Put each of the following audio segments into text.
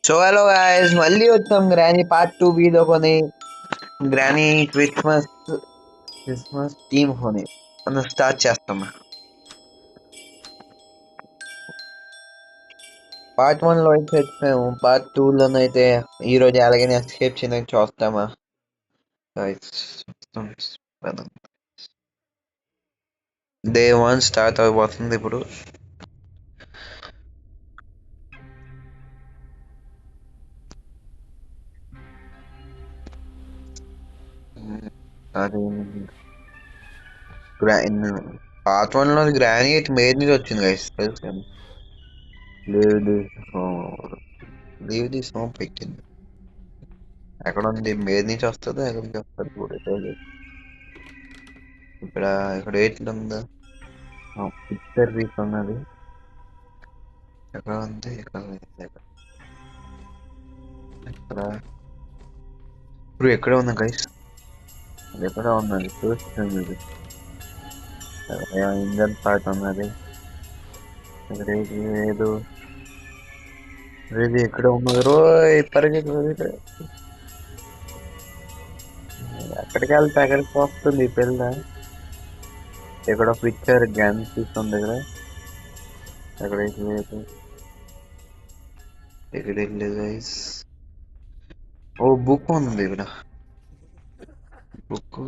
So hello guys, మళ్ళీ వచ్చాం granny part 2 video కొని. గ్రానీ క్రిస్మస్ క్రిస్మస్ థీమ్ కొని మనం స్టార్ట్ చేస్తాం. పార్ట్ 1 లో అయితే వచ్చాము. పార్ట్ 2 లోనైతే ఈ రోజు ఎలాగైనా ఎస్కేప్ చేయడానికి చూస్తామా డే 1 స్టార్ట్ అయిపోతుంది ఇప్పుడు. అది పార్ట్ 1 లో గ్రానీ అయితే మేడ్ నుంచి వచ్చింది గైస్, తెలుసు కదా. Leave this leave this home పెట్టింది. ఎక్కడ ఉంది? మేడ్ నుంచి వస్తుంది, ఎక్కడ నుంచి వస్తుంది కూడా తెలియదు. ఇక్కడ ఇక్కడ ఎయిట్లు ఉందా? పిక్చర్ వీక్ ఉన్నది. ఎక్కడ ఉంది? ఇక్కడ ఎక్కడ ఇప్పుడు ఎక్కడ ఉంది గైస్? ఎక్కడ ఉన్నది చూస్తుంది. ఇది ఇంజన్ పార్ట్ ఉన్నది. ఇక్కడ ఏది లేదు. ఇది ఎక్కడ ఉన్నది రోయ్? పరిగెత్తి ఎక్కడికి వెళ్తే ఎక్కడికి వస్తుంది పిల్ల. ఇక్కడ పిక్చర్ గన్ తీసుకుంది. ఇక్కడ ఎక్కడ లేదు. ఎక్కడ లేదు గైస్. ఓ బుక్ ఉంది ఇక్కడ. బుక్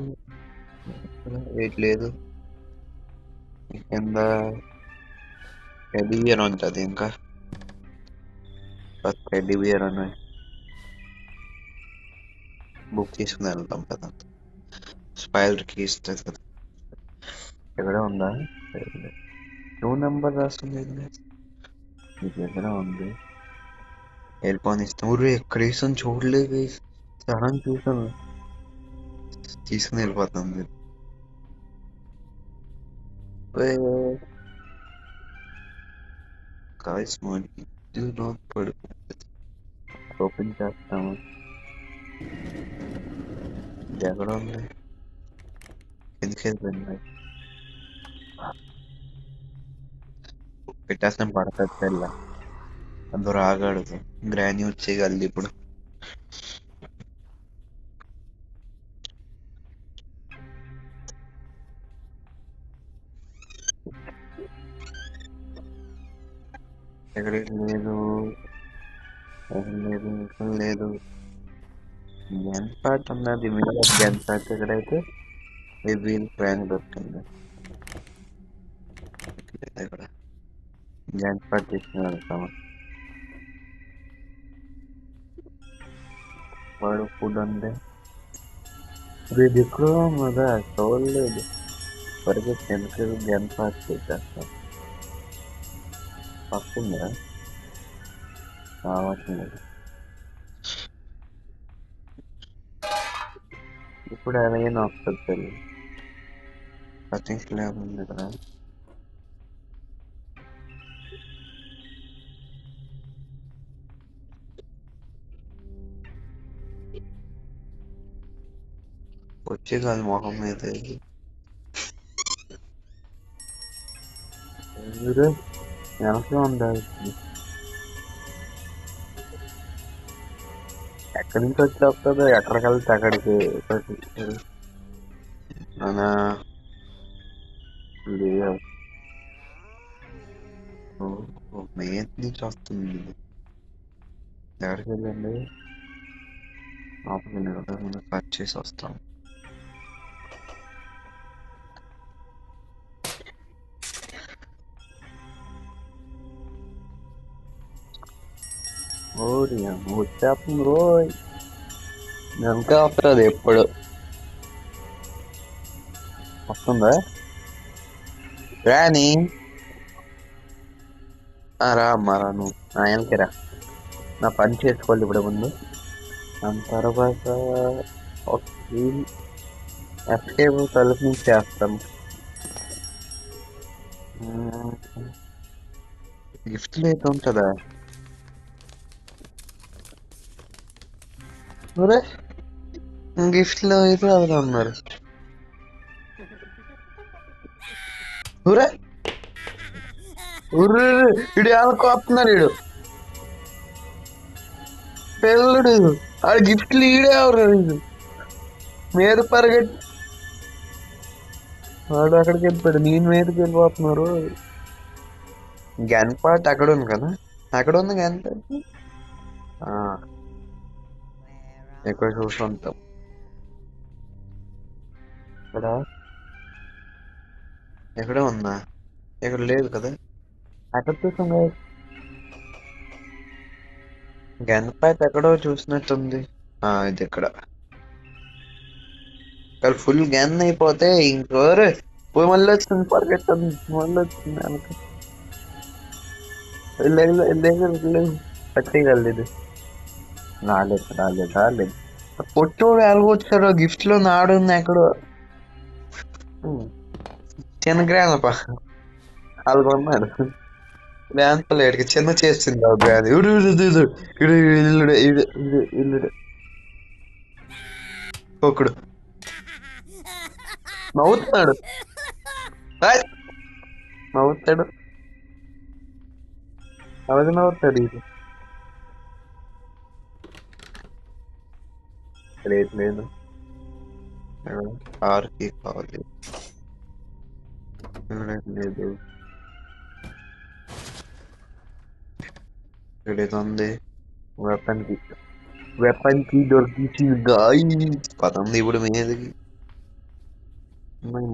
వెయిట్ లేదు. కింద టెడ్డీ బియర్ ఉంటుంది. ఇంకా ఫస్ట్ టెడ్డీ బియర్ అని బుక్ తీసుకుని వెళ్తాం కదా. స్పైడర్ కి ఇస్తుంది కదా. ఎక్కడ ఉందా? 2 నెంబర్ రాస్తుంది. ఇది ఎక్కడ ఉంది? వెళ్ళిపోని ఇస్తాం. ఊరు ఎక్కడ వేసాను చూడలేదు. సడన్ చూసాను, తీసుకుని వెళ్ళిపోతుంది. గాయస్ పడుకుంటుంది. ఓపెన్ చేస్తాము. ఇది ఎక్కడ ఉంది? ఎందుకు వెళ్ళిపోయింది? పెట్టేస్తాం. పడతాది తెల్ల. అందరూ ఆగాడుదు. గ్రాని వచ్చేయగలదు ఇప్పుడు. ఎక్కడికి లేదు. లేదు, ఇక్కడ లేదు. గన్ పార్ట్ ఉన్నది. మీద గన్ పార్ట్ ఎక్కడైతే వీల్ ఫ్రాంక్ దొరుకుతుంది. ఇక్కడ గన్ పార్ట్ తీసుకుని వెళ్తాము. వాడు ఫుడ్ ఉంది. ఇది ఎక్కడో కదా చూడలేదు. పరిగెత్తి ఎందుకు గన్ పార్ట్ చేసేస్తాం. వస్తుందా? రావట్లేదు. ఇప్పుడు ఎలాగైనా వస్తుంది తెలియదు. కటింగ్ స్లాబ్ ఉంది ఇక్కడ. వచ్చే కాదు మొహం మీద. వెనకే ఉండాలి. ఎక్కడి నుంచి వచ్చేస్తుందో, ఎక్కడికి వెళ్తే అక్కడికి అనా మెయిన్ నుంచి వస్తుంది. ఎక్కడికి వెళ్ళండి. లోపలికి కట్ చేసి వస్తాం. ఓరి వచ్చేస్తుంది రోయ్. ఇంకా వస్తుంది. ఎప్పుడు వస్తుందా? రాని రా అమ్మా, రా నువ్వు నా వెనక్కి రా. నా పని చేసుకోవాలి ఇప్పుడు ముందు. దాని తర్వాత ఎస్కేప్ తలుపు నుంచి చేస్తాం. గిఫ్ట్ అయితే ఉంటుందా? గిఫ్ట్ లో అయితే అలా ఉన్నారు. ఇడు ఎలా కోపుతున్నారు. ఇడు పెళ్ళుడు ఆ గిఫ్ట్లు ఈడే ఎవరు మీద పరిగెట్టి వాడు అక్కడికి వెళ్ళిపోయాడు నేను మీదకి వెళ్ళిపోతున్నారు. గన్ పార్ట్ అక్కడ ఉంది కదా, అక్కడ ఉంది గన్ పార్ట్. ఎక్కువ చూస్తుంటాం ఇక్కడ. ఎక్కడ ఉందా, ఇక్కడ లేదు కదా. అక్కడ చూసాం కదా, గన్ పార్ట్ ఎక్కడో చూసినట్టుంది. ఇది ఇక్కడ ఇక్కడ ఫుల్ గన్ అయిపోతే ఇంకోరు పోయి మళ్ళీ వచ్చింది పరిగెత్తండి, మళ్ళీ వచ్చింది వెనక. పట్టేయగలదు. రాలేదు రాలేదు రాలేదు. పొట్టోడు ఎలాగొచ్చాడో గిఫ్ట్ లో నాడుంది ఎక్కడో. చిన్న గ్రానప్ప అలాగొన్నాడు. గ్రాండ్ లేడికి చిన్న చేసింది ఆ గ్రాండ్. ఇడు ఇడు ఇడు ఇడు ఇల్లుడు ఇడు ఇడు ఇల్లుడు ఒకడు నవ్వుతున్నాడు. నవ్వుతాడు అలాగే నవ్వుతాడు. ఇది లేదు లేదు, ఆరుకి కావాలి లేదు. ఇక్కడేదో ఉంది. వెపన్ కి, వెపన్ కి దొరికించింది గాయ. పదంది ఇప్పుడు మీదకి,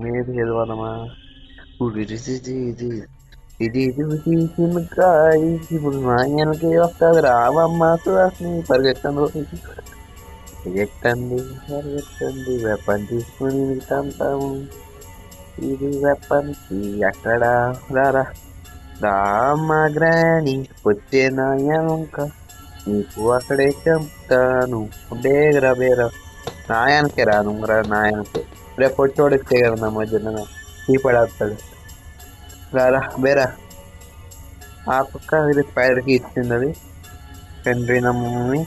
మీదకి వెళ్ళిపోదామా. ఇది ఇది ఇది ఇది ఇది తీసిన కాయ ఇప్పుడు మా వెనకే వస్తుంది రావమ్మ సుహాసిని. పరిగెట్టండి పరిగెట్టండి పరిగెట్టండి, వెపన్ తీసుకుని తంతాము. ఇది వెపన్ కి ఎక్కడ రారా రామ్మ గ్రాని వచ్చే నాయక నీకు అక్కడే చెప్తాను. బేగరా బేరా నాయనకే రా నువ్వు రా నాయనకే. రేపు వచ్చి వచ్చే కదా నా మధ్యన పడేస్తాడు. రారా బేరా. ఆ పక్క ఇది స్పైడర్కి ఇచ్చింది అది పెండ్రి నా మమ్మీ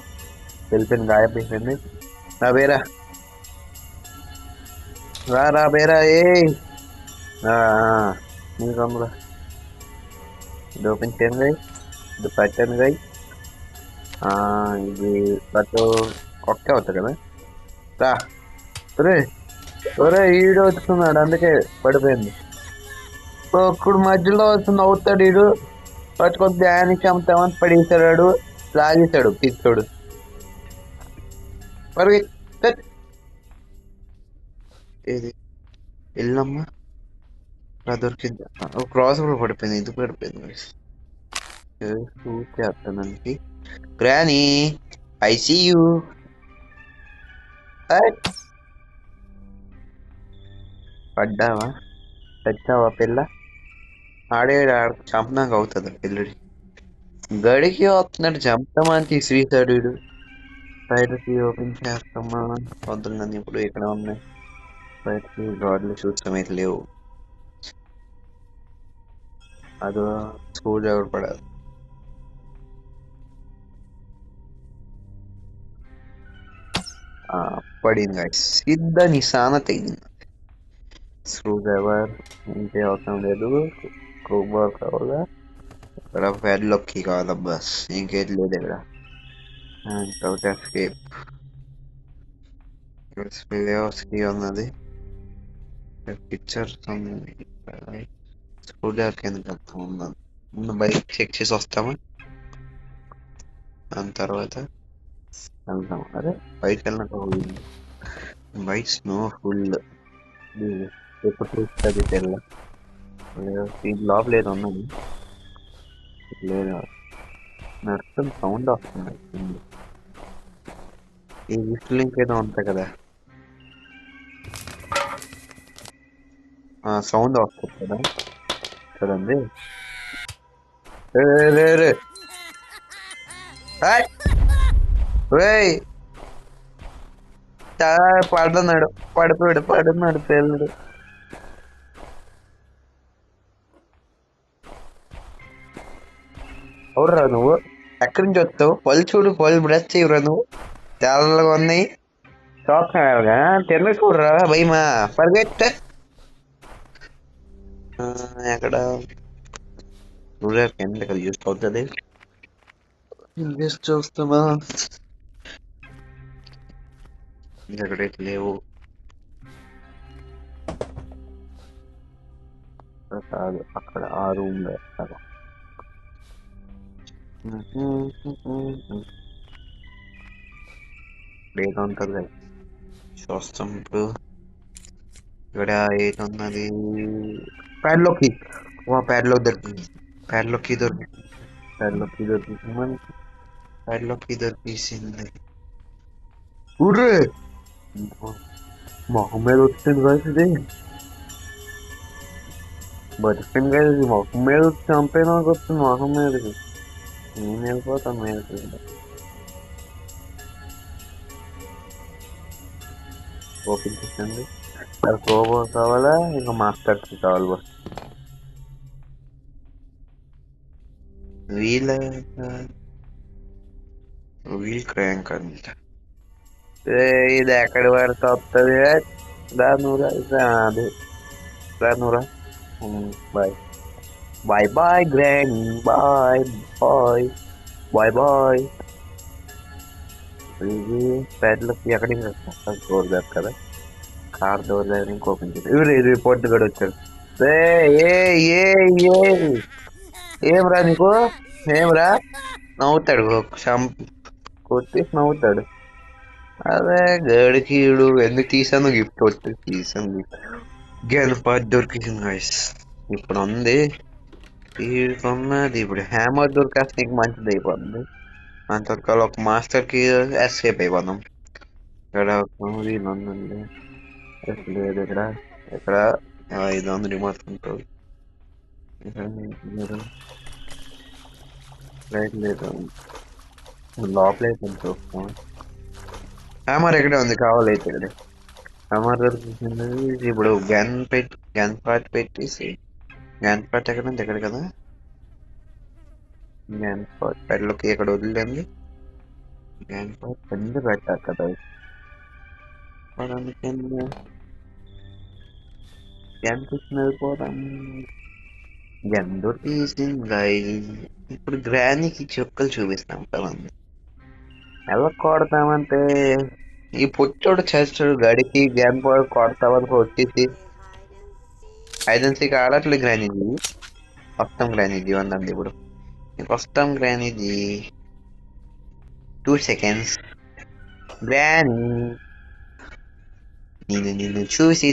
వెళ్ళిపోయింది, గాయపోయింది. రా బేరా రా బేరా ఏ నీకు అమ్మురా. ఇది ఓపెన్ చేయండి గై, ఇది పెట్టండి గై. ఇది బట్ ఒకే అవుతుంది కదా. రా ఒరే ఒరే ఈడు వస్తున్నాడు అందుకే పడిపోయింది. ఒక్కడు మధ్యలో వస్తుంది అవుతాడు ఈడు. పట్టుకొని ధ్యాని చంపుతామని పడేసాడు, లాగేశాడు పిచ్చోడు. మరి ఏది వెళ్ళమ్మా దొరికింది. క్రాస్ కూడా పడిపోయింది, ఇది పడిపోయింది. చూస్తానండి గ్రానీ ఐ సీ యూ. పడ్డావా చచ్చావా పిల్ల. ఆడే చంపనాక అవుతుంది పిల్లడి. గడికి వస్తున్నాడు చంపుతామని తీసిసాడు. బయటకి ఓపెన్ చేస్తామా వద్దులని ఇప్పుడు ఇక్కడ ఉన్నాయి. బయటకి గాడ్లు చూస్తాం అయితే లేవు. అది స్కూల్ ఎవరు పడాలి. పడింది గాయస్, సిద్ధ నిశాన తెగింది. స్క్రూ డ్రైవర్ ఇంకే అవసరం లేదు, క్రోబార్ కావాలా. ఇక్కడ ప్యాడ్లాక్ కి కావాలా బస్, ఇంకేది లేదు ఇక్కడ. అండ్ ఎస్కేప్ కి ఉన్నది. పిక్చర్ స్క్రూ డ్రైవర్ కిందకి వెళ్తాం. ముందు బైక్ చెక్ చేసి వస్తామా, దాని తర్వాత వెళ్దాం. అరే బయటకు వెళ్ళినాక బైక్ స్నో ఫుల్ ఎప్పుడు చూస్తుంది తెల్ల. లోపల ఏదో ఉన్నది లేదా నడుస్తుంది, సౌండ్ వస్తుంది. ఈ విస్లింగ్ ఏదో ఉంటాయి కదా, సౌండ్ వస్తుంది కదా చూడండి. పడున్నాడు పడున్నాడు పేలుడు. అవురా నువ్వు ఎక్కడి నుంచి వస్తావు? పళ్ళు చూడు, పళ్ళు బ్రష్ ఇవ్వరా నువ్వు, తెల్లగా ఉన్నాయి. షాక్ తెల్ల చూడరా భయమా పరిగెట్ట. ఎక్కడ కింద యూస్ అవుతుంది చూస్తామా. ఎక్కడైతే లేవు. కాదు అక్కడ ఆ రూమ్ లో వేస్తారు. డేట్ ఉంటుంది కదా చూస్తాం ఇప్పుడు. ఇక్కడ ఏది ఉన్నది? ప్యాడ్లోకి ప్యాడ్లోకి దొరికింది. ప్యాడ్లోకి దొరికింది. ప్యాడ్లోకి దొరికింది మనకి. ప్యాడ్లోకి దొరికేసింది. ఊర్రే మొహం మీద వచ్చింది కదా ఇది. బతికింది కదా ఇది. మొహం మీద వచ్చి చంపేదానికి వస్తుంది మొహం మీదకి. నేను వెళ్ళిపోతాను మీదకి. ఓపెన్ చేసండి. అది కోబో కావాలా ఇంకా మాస్టర్కి కావాలి బస్. వీల్ వీల్ క్రాంక్ అంట. ఇది ఎక్కడి వరకు వస్తుంది? దానూరా అది దానూరా. Bye bye bye grand. Bye bye bye bye. ఇది ప్యాడ్లోకి ఎక్కడికి డోర్ దాకా కదా. కార్ డోర్ దగ్గర ఇంకా ఓపెన్ చేసి ఇది రిపోర్ట్ కూడా వచ్చాడు. ఏ ఏ ఏ ఏ ఏమ్రా నీకు? ఏమ్రా? నవ్వుతాడు కొట్టేసి నవ్వుతాడు. అదే గడికీడు ఎందుకు తీసాను గిఫ్ట్ వచ్చి తీసాను. గణపతి దొరికింది గైస్. ఇప్పుడు ఉంది వీడుకున్నది. ఇప్పుడు హ్యామర్ దొరికేస్తే నీకు మంచిది అయిపోతుంది. అంతకాల ఒక మాస్టర్ కి ఎస్కేప్ అయిపోదాం. ఇక్కడ వీలు ఉందండి. లేదు ఇక్కడ. ఇక్కడ 500 రిమోట్ కంట్రోల్. లేదు లోపలైతే చూస్తాం. హ్యామర్ ఎక్కడే ఉంది కావాలైతే ఇక్కడ. హ్యామర్ దొరికింది. ఇప్పుడు గన్ పార్ట్ పెట్టేసి గన్ పార్ట్ ఎక్కడ ఉంది? ఎక్కడ కదా గన్ పార్ట్ పెళ్ళకి ఎక్కడ వదిలేండి. గన్ పార్ట్ కింద పెట్టారు కదా. గన్ తీసుకుని వెళ్ళిపోతాం. గన్ దొరికేసింది. ఇప్పుడు గ్రానీకి చుక్కలు చూపిస్తాం కదా. ఎలా కొడతామంటే ఈ పుట్టోడు చేస్తాడు గడికి గ్యాన్ బాయ్ కొడతామని వచ్చేసి ఐడెన్సీకి ఆడట్లేదు గ్రానీజీ. వస్తాం గ్రానీజీ ఉందండి ఇప్పుడు. వస్తాం గ్రానీజీ. 2 seconds. గ్రానీ నిన్ను చూసి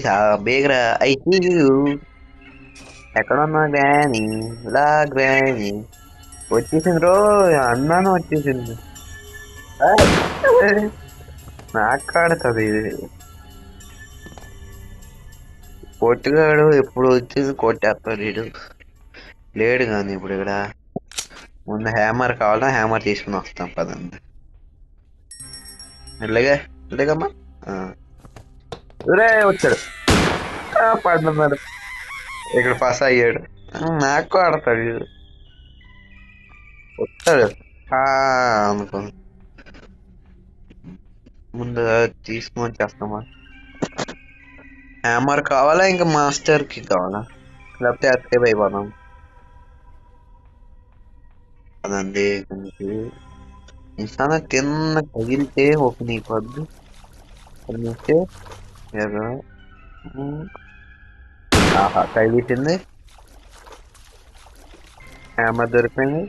బేగరా ఐసీయూ. ఎక్కడున్నా గ్రానీ? లా గ్రానీ వచ్చేసింది రో. అన్నాను వచ్చేసింది. నాకు కాడుతుంది ఇది. కొట్టుగాడు ఎప్పుడు వచ్చింది కొట్టేస్తాడు వీడు. లేడు కానీ ఇప్పుడు ఇక్కడ. ముందు హ్యామర్ కావాలా? హ్యామర్ తీసుకుని వస్తాం పదండి. ఇలాగమ్మా. వచ్చాడు. పడుతున్నాడు. ఇక్కడ పాస్ అయ్యాడు. నాకు ఆడతాడు వీడు. వస్తాడు అనుకో. ముందు తీసుకొని చేస్తామా? హ్యామర్ కావాలా ఇంకా మాస్టర్ కి కావాలా? లేకపోతే ఎస్కేప్ అయిపోదాం అదండి. ఇన్సాన్ కింద తగిలితే ఓపెన్ అయిపోద్దు. తగిలింది. హ్యామర్ దొరికింది.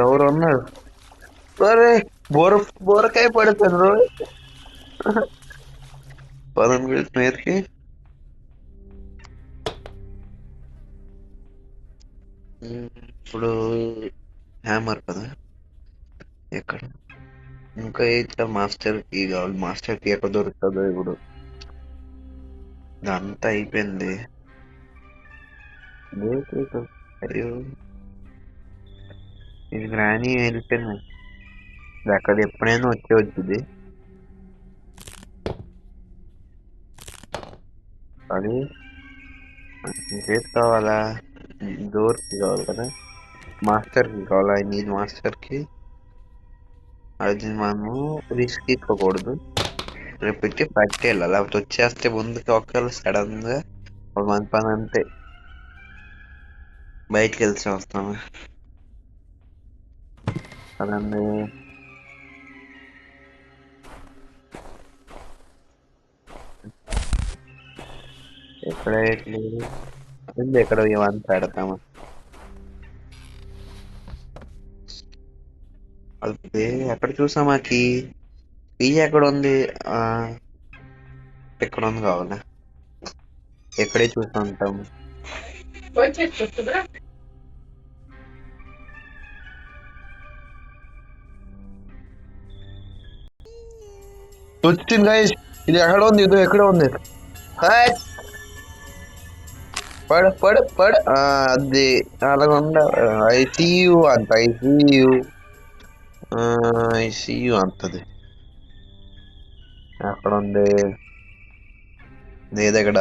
ఎవరు ఉన్నారు? బోరకాయ పడిపోయింది రోజు. పదం మీదకి. ఇప్పుడు హ్యామర్ కదా ఎక్కడ? ఇంకా ఇట్లా మాస్టర్ కీ కావాలి. మాస్టర్ కీ ఎక్కడ దొరుకుతుందో ఇప్పుడు. ఇదంతా అయిపోయింది. అయ్యో ఇది గ్రానీ వెళ్ళిపోయింది. అక్కడ ఎప్పుడైనా వచ్చేది. అది ఇంకేది కావాలా? డోర్ కి కావాలి కదా. మాస్టర్ కి కావాలా? ఐ నీడ్ మాస్టర్ కి. అది మనము రిస్క్ తీసుకోకూడదు. రేపు పెట్టి పట్టుకెళ్ళాలి. లేకపోతే వచ్చేస్తే ముందుకి ఒకళ్ళు సడన్ గా మన పని అంతే. బయటికి వెళ్తే వస్తాము కదండి. ఎక్కడ వేయట్లేదు. ఎక్కడ ఇవన్నీ పెడతామా? అదే ఎక్కడ చూసామా కీ ఎక్కడ ఉంది? ఆ ఎక్కడ ఉంది కావాలా? ఎక్కడే చూస్తూ ఉంటాం. వచ్చింది గైస్. ఇది ఎక్కడ ఉంది? ఇది ఎక్కడ ఉంది? హట్! పడు అది అలాగ ఉండ. ఐసీయూ అంత ఐసీయూ ఐసీయూ అంతది ఎక్కడ ఉంది? నేను ఇక్కడ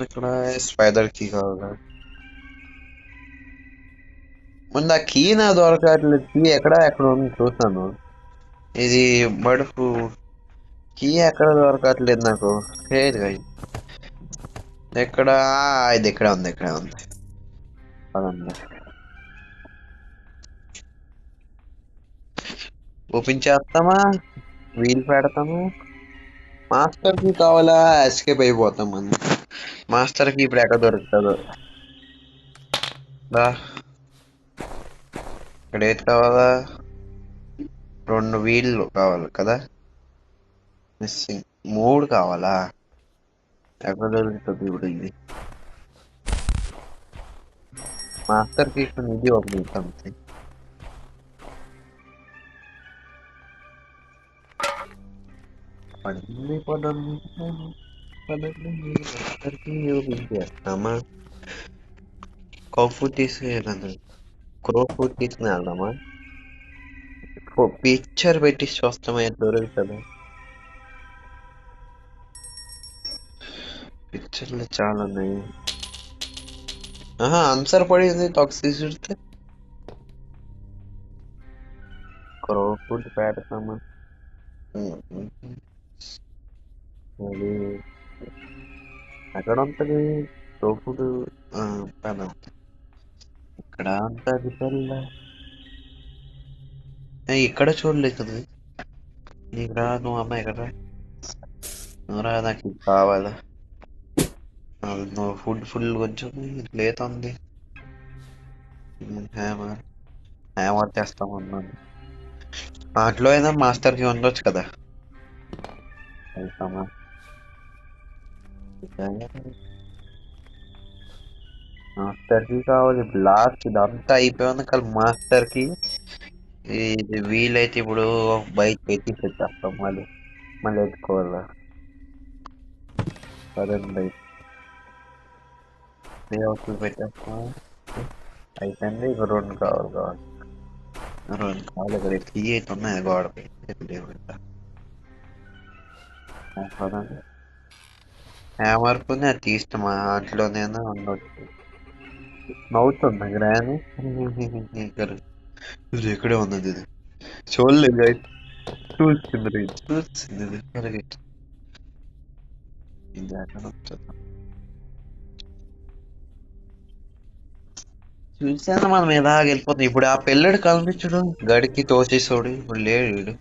ఇక్కడ స్పైడర్ కీ కావాలా? ముందు ఆ కీ నా దొరకట్లేదు. కీ ఎక్కడ ఉంది చూసాను. ఇది బడుపు కీ ఎక్కడ దొరకట్లేదు నాకు. లేదు గైస్. ఎక్కడ? ఇది ఇక్కడ ఉంది. పదండి. ఓపెన్ చేస్తామా? వీల్ పెడతాము. మాస్టర్ కీ కావాలా? ఎస్కేప్ అయిపోతాం మనం. మాస్టర్ కీ ఇప్పుడు ఎక్కడ దొరుకుతుందో. రా. ఇక్కడ ఏది కావాలా? 2 వీళ్ళు కావాలి కదా. మిస్సింగ్ 3 కావాలా? ఎక్కడ దొరుకుతుంది ఇప్పుడు ఇది? మాస్టర్ కీ ఇది ఒకటి ఉంటుంది. మాస్టర్ కీ ఓపెన్ చేస్తామా? కాఫీ తీసుకెళ్ళాను. క్రోఫుడ్ తీసుకుని వెళ్దామా? పిక్చర్ పెట్టి చూస్తామా దొరుకుతుంది. పిక్చర్లు చాలా ఉన్నాయి. ఆన్సర్ పడింది టాక్సిక్ చూస్తే. క్రోఫుడ్ పెడతామా? అది ఎక్కడ ఉంటుంది? క్రోఫుడ్ పెడదాం. ఇక్కడ ఉంటుంది పిల్ల. ఇక్కడ చూడలేదు కదా. నీకు రా, నువ్వు అమ్మాయి కదా. నువ్వు రా, నాకు ఇది కావాలా? నువ్వు ఫుల్ కొంచెం లేట్ ఉంది. హ్యామర్ తెస్తామన్నాను. వాటిలో అయినా మాస్టర్కి ఉండొచ్చు కదా. వెళ్తామా? మాస్టర్ కి కావాలి. లాస్ట్ ఇదంతా అయిపోయింది కానీ మాస్టర్ కి ఇది వీలైతే ఇప్పుడు బైక్ పెట్టి పెట్టేస్తాం. మళ్ళీ ఎత్తుకోవాలా? సరే అవుతుంది పెట్టేస్తాం. అయిపోయింది. ఇక 2 కావాలి. 2 కావాలి. ఇక్కడ కీ అయితే ఉన్నాయి గోడపై. హ్యామర్ కొని అది తీస్తామా? దాంట్లో నేను ఉండొచ్చు. నవ్వుతుంది గ్రాని. ఇది ఎక్కడే ఉన్నది. ఇది చూడలేదు guys. చూసింది ఇది. ఇది ఎక్కడ వచ్చేది? చూసాను మనం ఎలాగ వెళ్ళిపోతుంది. ఇప్పుడు ఆ పిల్లడు కనిపించడు. గడికి తోసేసోడు ఇప్పుడు లేడు వీడు.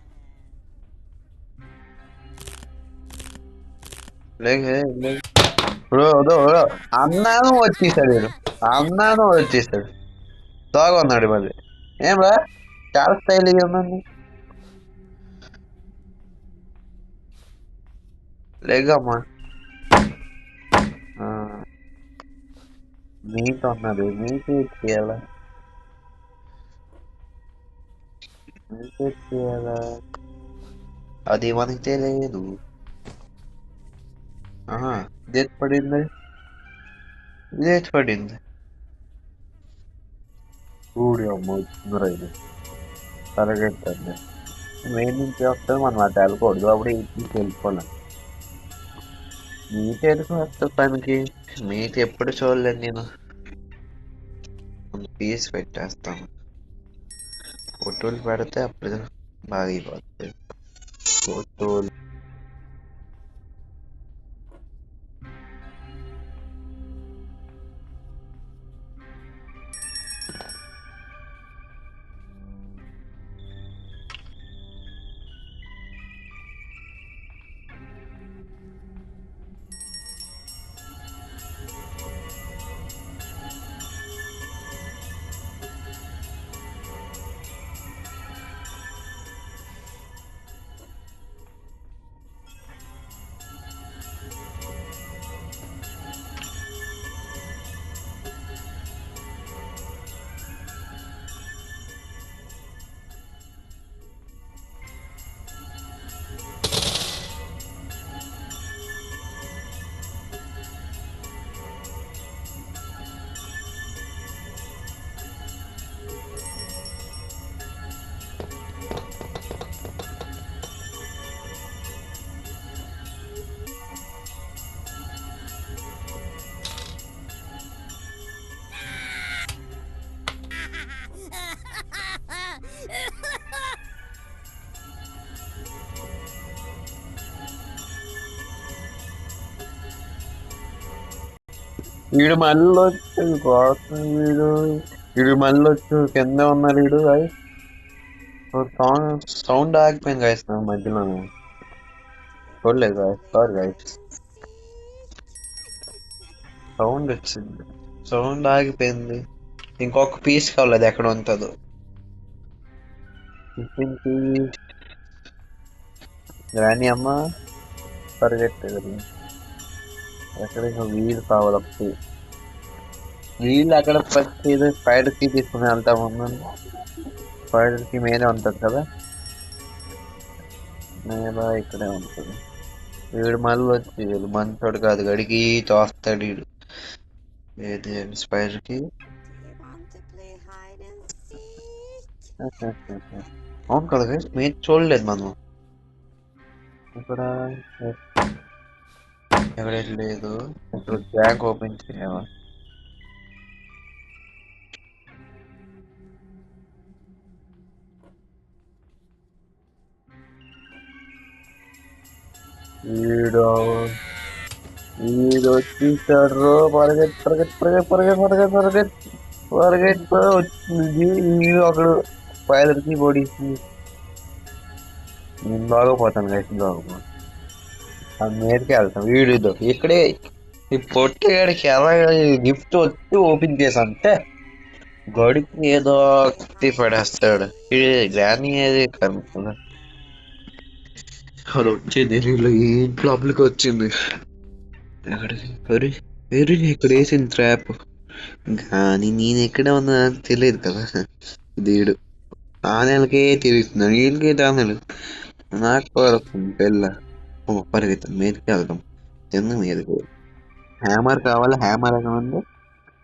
అన్నాను వచ్చేసాడు. బాగా ఉన్నాడు మళ్ళీ. ఏం రా, చాలా స్టైల్ ఉందండి. లేగమ్మా. మీట్ ఉన్నది. మీట్ చేయాలా? అది మనకి తెలియదు. ఇదేట్ పడింది. చూడు అమ్మ వచ్చిందిరా ఇది. తరగట్టండి. మెయిన్ నుంచి వస్తే మనం అటు వెళ్ళకూడదు. అప్పుడు ఇంటికి వెళ్ళిపోలేం. మీట్ ఎందుకు వస్తుంది పనికి? మీట్ ఎప్పుడు చూడలేదు నేను. పీస్ పెట్టేస్తాను. ఫోటోలు పెడితే అప్పుడు బాగా అయిపోతుంది. ఫోటోలు వీడు మళ్ళీ వచ్చు కోసం వీడు మళ్ళీ వచ్చు కింద ఉన్నారు వీడు సౌండ్ ఆగిపోయింది గాయస్ నా మధ్యలో చూడలేదు గాయస్ సారీ గాయస్ సౌండ్ వచ్చింది సౌండ్ ఆగిపోయింది ఇంకొక పీస్ కావాలి అది ఎక్కడ ఉంటుందో రాని అమ్మ పరిగెట్టేది ఎక్కడ ఇంకా వీలు కావాలి అప్పుడు వీళ్ళు అక్కడ ఫస్ట్ ఏదో స్పైడర్ కి తీసుకుని వెళ్తా ఉన్నాను స్పైడర్ కి మీదే ఉంటది కదా మీద ఇక్కడే ఉంటుంది వీడు మళ్ళీ వచ్చి వీడు మంచోడు కాదు గడికి తోస్తాడు వీడు ఏది స్పైడర్ కి అవును కదా guys, మీరు చూడలేదు మనం ఇక్కడ ఎక్కడైతే లేదు ఇప్పుడు బ్యాగ్ ఓపెన్ చేయాలి వీడు వీడు వచ్చేసాడు పరిగెట్ పరిగెట్ పరిగెట్ పరిగెట్ పరిగెట్ పరిగెట్ పరిగెట్ వచ్చింది వీడు అక్కడ స్పైడర్కి పొడిచి నేను బాగోపోతాను గైస్ బాగోపోతాను ఆ మీదకి వెళ్తాం వీడితో ఇక్కడే ఈ పొట్టేడికి ఎలా గిఫ్ట్ వచ్చి ఓపెన్ చేసంటే గడికి ఏదో ఒకటి పడేస్తాడు ఇది గ్రాని ఏది కనుక అది వచ్చింది వీళ్ళు ఈ లోపలికి వచ్చింది ఎక్కడికి అరే అరే ఇక్కడ వేసింది ట్రాప్ కానీ నేను ఎక్కడ ఉన్నా తెలియదు కదా దీడు ఆ నెలకే తిరుగుతున్నాడు వీళ్ళకి దానలు నాకు పడుతుంది పెళ్ళ పరిగెత్తాం మీదకి వెళ్దాం కింద మీదకి హ్యామర్ కావాలి హ్యామర్ ఎక్కడ ఉంది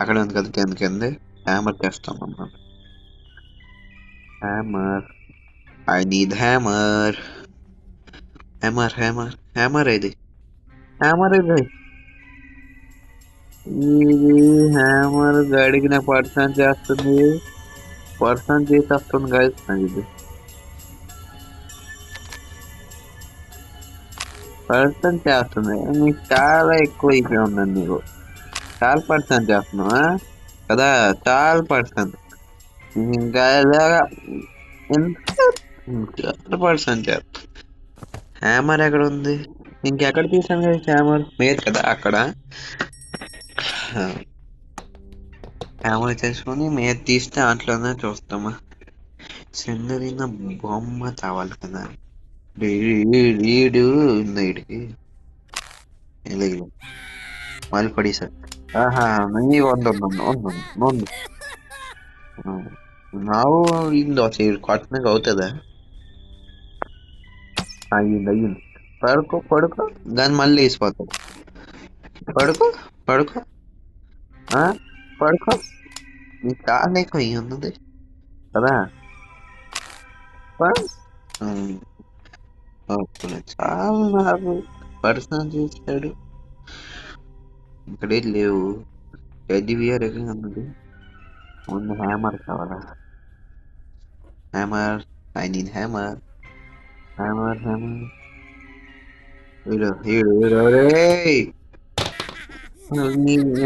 అక్కడ ఉంది కదా కింద కింద హ్యామర్ తెస్తాం అన్నమాట hammer I need hammer hammer hammer hammer ఇది హ్యామర్ ఇది ఇది హ్యామర్ గడికి నాకు పర్సన్ చేస్తుంది పర్సన్ చేసేస్తుంది గైస్ ఇది పర్సన్ చేస్తుంది నీకు చాలా ఎక్కువ అయిపోయి ఉందండి నీకు చాలా పర్సన్ చేస్తున్నావా కదా చాలా పర్సన్ ఇంకా ఇలాగా ఎంత పర్సన్ చేస్తా హ్యామర్ ఎక్కడ ఉంది ఇంకెక్కడ తీసాను కదా హ్యామర్ మీద కదా అక్కడ హ్యామర్ చేసుకొని మీద తీస్తే దాంట్లోనే చూస్తామా చిన్నదిన బొమ్మ కావాలి కదా వీడు ఉంది వీడికి ಇಲ್ಲ ಮಲ್ಲಿ ಕೊಡಿ ಸರ್ ಹಾ ನೀವು ಒಂದು ನಾವು ఇందో కొట్టడానికి అవుతుందా అయ్యింది పడుకో పడుకో దాన్ని మళ్ళీ వేసిపోతాడు పడుకో పడుకో పడుకో నీ కాలు ఎక్కువ ఉన్నది కదా చాలా నాకు పర్సనల్ చేస్తాడు ఇక్కడే లేవు ఎడ్డివియర్ ఎక్కడ ఉన్నది ముందు హ్యామర్ కావాలా hammer I need hammer hammer hammer hero రే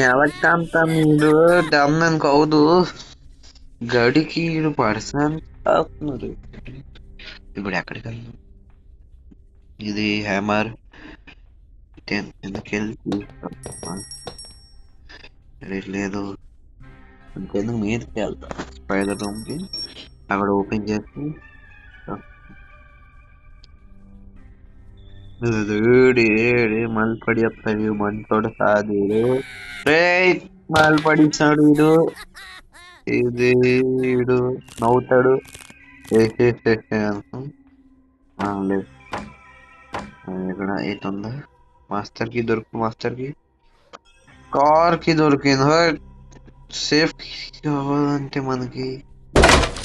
ఎవరికంతా మీరు దమ్మనికి అవదు గడికి వీడు పర్సన్ అవుతున్నారు ఇప్పుడు ఎక్కడికి వెళ్ళాం ఇది హ్యామర్ ఎందుకెళ్ళి లేదు ఇంకెందుకు మీదకి వెళ్తాం స్పైడర్ రూమ్కి అక్కడ ఓపెన్ చేసి మళ్ళీ పడి వస్తాడు మంచోడు కాదు రే మళ్ళీ పడిస్తాడు వీడు ఇది వీడు నవ్వుతాడు లేదు ఇక్కడ ఏతుందా మాస్టర్ కి మాస్టర్ కి కార్ కి దొరికింది సేఫ్ కావాలంటే మనకి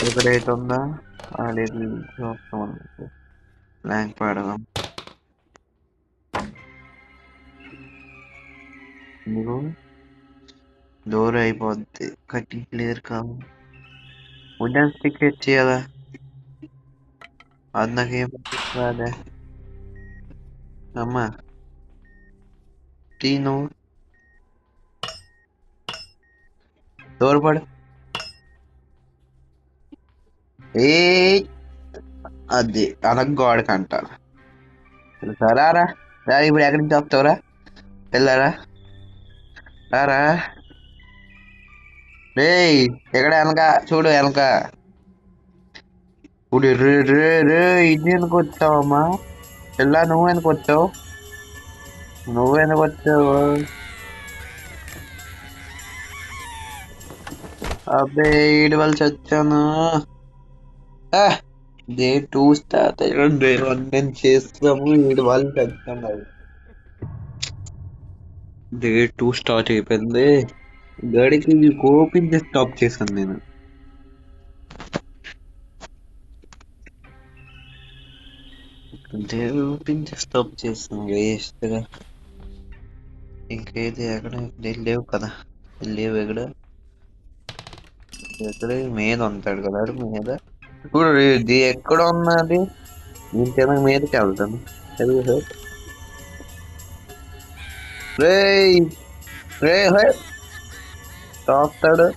ఇక్కడ ఏతుందా లేదు చూస్తాం బ్లాంక్ పడదాం డోర్ అయిపోద్ది కట్టి క్లియర్ కావు వుడెన్ స్టిక్ చేయాలా అది నాకేం రాదే అమ్మా తీను తోడ్పడు. ఏ అది అనగోడకి అంటారు. రారా రా, ఇప్పుడు ఎక్కడి నుంచి వస్తావురా? వెళ్ళారా రారా. రే ఎక్కడ వెనక చూడు వెనక. ఇప్పుడు రే రే రే ఇది ఎందుకు వచ్చావమ్మా? పిల్ల నువ్వు ఎందుకు వచ్చావు? నువ్వు ఎందుకు వచ్చావు? అబ్బే ఈడి వల్ల చచ్చాను. డే 2 స్టార్ట్ అయ్యాడు, డే 1 నేను చేస్తాము, ఈడి వల్ల చచ్చాను. డే 2 స్టార్ట్ అయిపోయింది. గడికి కోపించి స్టాప్ చేశాను నేను. డే ఓపించి స్టాప్ చేశాను వేస్ట్ గా. ఇంకేది ఎక్కడ లేవు కదా, లేవు ఎక్కడ ఎక్కడ మీద ఉంటాడు కదా మీద. ఇప్పుడు ఇది ఎక్కడ ఉన్నది? నేను కింద మీదకి వెళ్తాను. రే రే తాస్తాడు.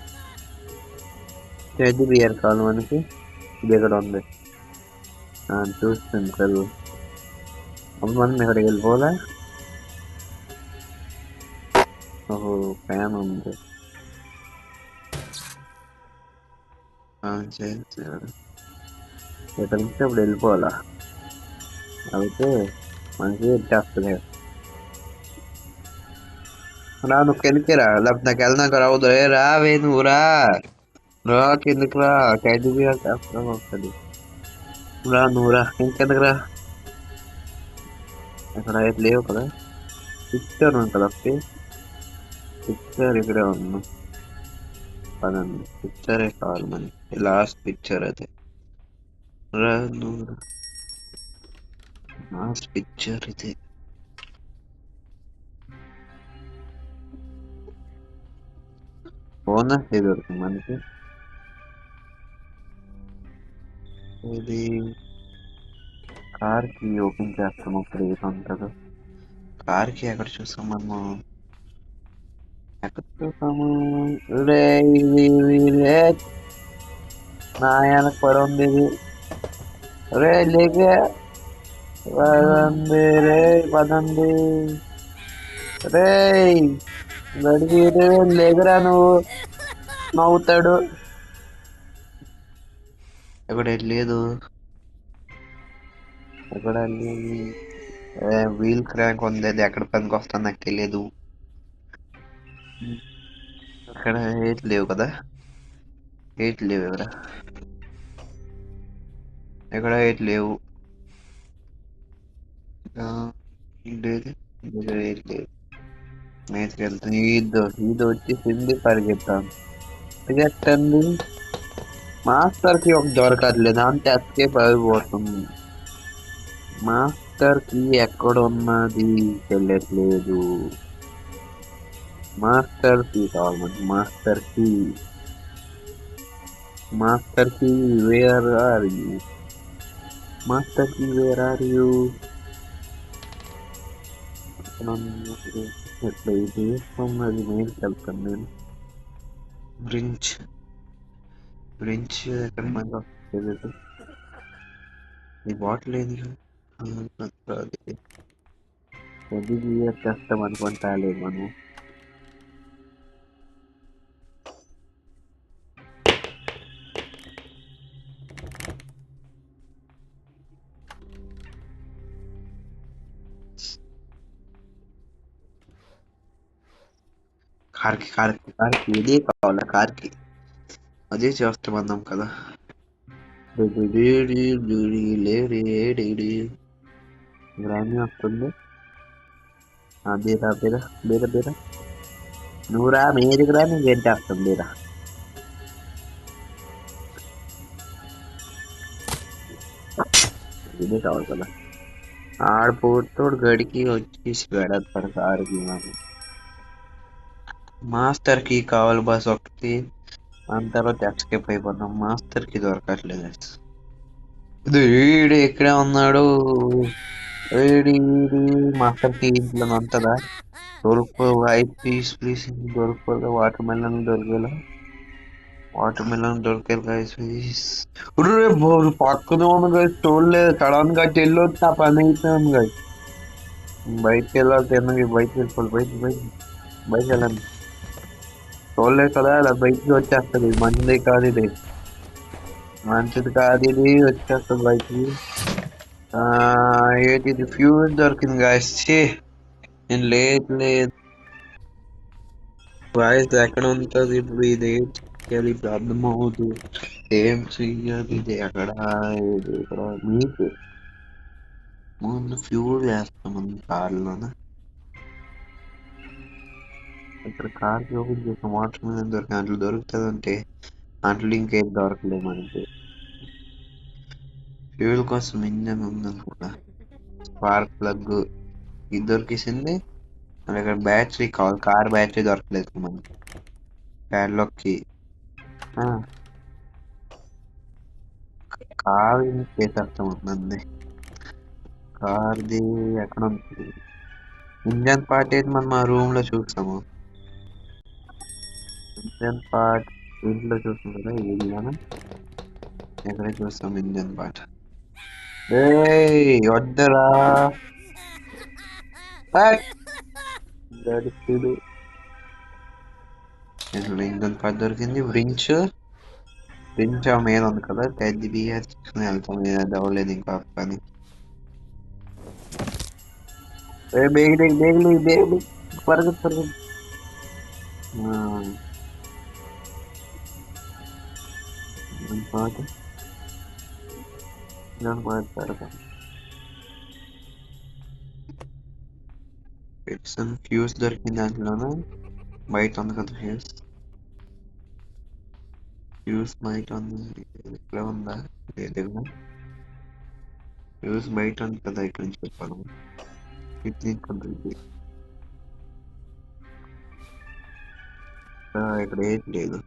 టెడ్డీ బియర్ కాదు మనకి. ఇది ఎక్కడ ఉంది? చూస్తుంది చదువు. అప్పుడు మనం ఇక్కడికి వెళ్ళిపోదా? ఓహో ఫ్యాన్ ఉంది. ఇక్కడ నుంచి అప్పుడు వెళ్ళిపోవాలా? అయితే మనకి ఎట్టేస్తుంది. రా నువ్వు కిందకి రా, లేకపోతే నాకు వెళ్దాక రావద్దు. రావే నువ్వు రా. రా కిందకి రా, టెడ్డీ బియర్ చేస్తాను వస్తుంది. రా నువ్వు రా ఇంకెందుకు రా. అక్కడ అయితే లేవు కదా. పిక్చర్ ఉంది కదా, పిక్చర్ ఇక్కడే ఉంది. పదండి, పిక్చరే కావాలి మనకి, లాస్ట్ పిక్చర్ అదే. రా నువ్వు రా. లాస్ట్ పిక్చర్ ఇది. బోనస్ ఇది దొరుకుతుంది మనకి. ఇది కార్ కి ఓపెన్ చేస్తాము. ఇప్పుడు ఏది ఉంటుంది కార్ కి? ఎక్కడ చూసాం మనము? ఎక్కడ చూసాము? నా వెనక పడి ఉంది ఇది. రే లేకే పదండి, రే పదండి. రే గడికి లేకరా నువ్వు. నవ్వుతాడు. ఎక్కడ లేదు, ఎక్కడ వీల్ క్రాంక్ ఉంది, అది ఎక్కడ పనికి వస్తుంది నాకు తెలియదు. అక్కడ ఏటి లేవు కదా, ఏటి లేవు ఎక్కడ, ఎక్కడ ఏటి లేవు. ఏటి లేవు. మేతకి వెళ్తాను. ఈదు వచ్చి హిందీ పరిగెత్తాను. పరిగెట్టండి. మాస్టర్ కి ఒక దొరకట్లేదు, అంతే ఎస్కేప్ అయిపోతుంది. మాస్టర్ కి ఎక్కడ ఉన్నది తెలియట్లేదు. మాస్టర్ కి కావాలి. మాస్టర్ కి, మాస్టర్ కి వేర్ ఆర్ యూ? మాస్టర్ కి వేర్ ఆర్ యూ? ఎట్లా ఇది అది మెయిన్కి వెళ్తాను నేను. బ్రించ్ బ్రించ్ ఎక్కడ మనకు తెలియదు. ఈ బాటిల్ ఏది? అది చేస్తాం అనుకుంటాలే మనం. కార్కి కార్కి కార్కి ఇదే కావాలా? కార్కి అదే చేస్తామన్నాం కదా. గ్రామీ వస్తుంది. బీరా బీరా బీరా బీరా నువ్వు రా, మీదికి రా, నేను గెంటేస్తాను. బీరా ఇదే కావాలి కదా. ఆడిపోతాడు గడికి వచ్చేసి గడతాడు కారుకి. మాస్టర్ కి కావాలి బస్ ఒకటి, దాని తర్వాత ఎస్కేప్ అయిపోతాం. మాస్టర్ కి దొరకట్లేదు. వీడు ఎక్కడే ఉన్నాడు? వీడి మాస్టర్ కి ఇంట్లో ఉంటుందా? దొరుకు ప్లీజ్ ప్లీజ్ దొరుకుతుంది. వాటర్ మెలన్ దొరికేలా. వాటర్ మిలన్ దొరికారు గైస్. పక్కనే ఉంది గైస్, చూడలేదు. సడన్ గా చెల్లి ఆ పని అయిపోయింది గైస్. బయటికి వెళ్ళాలి, తిన్నగి బయటికి వెళ్ళిపోవాలి. బయటికి వెళ్ళండి. చూడలేదు కదా, అలా బయటికి వచ్చేస్తుంది. మంచిది కాదు ఇది, మంచిది కాదు ఇది. వచ్చేస్తుంది బయటికి. ఆ ఏంటి ఇది? ఫ్యూజ్ దొరికింది గాయస్. నేను లేదు గాయస్. ఎక్కడ ఉంటుంది ఇప్పుడు ఇది? చేయాలి ఇప్పుడు అర్థం అవ్వదు. ఏం చెయ్యాలి? ఇది ఎక్కడ? ఇది ఇక్కడ మీకు ముందు ఫ్యూజ్ వేస్తాం కార్లోన. ఇక్కడ కార్ ఓపెన్ చేసిన వాటర్ మీద దొరికిన అట్లు దొరుకుతుంది అంటే అట్లు ఇంకేం దొరకలేదు మనకి. ఫ్యూల్ కోసం ఇంజన్ ఉందనుకుంటా. స్పార్క్ ప్లగ్ ఇది దొరికేసింది. మన ఇక్కడ బ్యాటరీ కావాలి, కార్ బ్యాటరీ దొరకలేదు మనకి. ప్యాడ్లాక్ కి కార్ చేసేస్తాం ఉందండి. కార్ది ఎక్కడ ఉంటుంది? ఇంజన్ పార్ట్ అయితే మనం మా రూమ్ లో చూసాము. ఇంజన్ పార్ట్ ఇంట్లో చూసాం కదా, ఇది ఎక్కడ చూస్తాం ఇంజన్ పార్ట్? వద్దరా దొరికిడు. ఇంజన్ పార్ట్ దొరికింది. రించ్ మీద ఉంది కదా, పెద్ద బియ్యాలు తీసుకుని వెళ్తాం. ఏది అవ్వలేదు ఇంకా పని. బేగలి పరగదు. పాట ఫ్యూస్ దొరికింది దాంట్లోనూ. బయట ఉంది కదా ఫ్యూస్ బయట ఉంది. ఇక్కడ ఉందా? లేదు, ఫ్యూస్ బయట ఉంది కదా, ఇక్కడ నుంచి చెప్పాను. ఇక్కడ ఏం లేదు.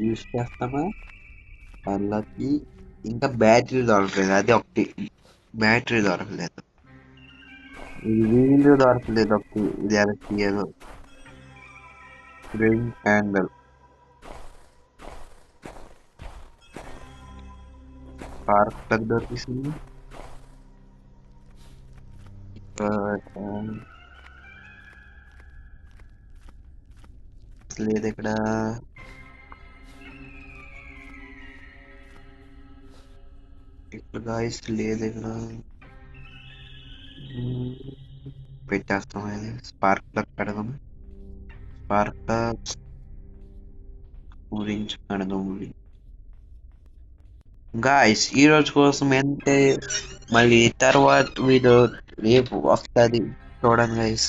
యూస్ చేస్తామా వాళ్ళకి. ఇంకా బ్యాటరీ దొరకలేదు, అది ఒకటి. బ్యాటరీ దొరకలేదు, ఇది వీలు దొరకలేదు ఒకటి. ఇది ఎలక్ట్రిక్ ఏదో రింగ్ హ్యాండల్. స్పార్క్ ప్లగ్ దొరికింది. లేదు ఇక్కడ. గాయస్ లేదు ఇక్కడ. పెట్టేస్తాం. స్పార్క్ ప్లగ్ పెడదాం. స్పార్క్ ప్లగ్ గురించి పెడదాం. గాయస్ ఈ రోజు కోసం ఎంతే. మళ్ళీ తర్వాత వీడియో రేపు వస్తుంది, చూడండి గాయస్.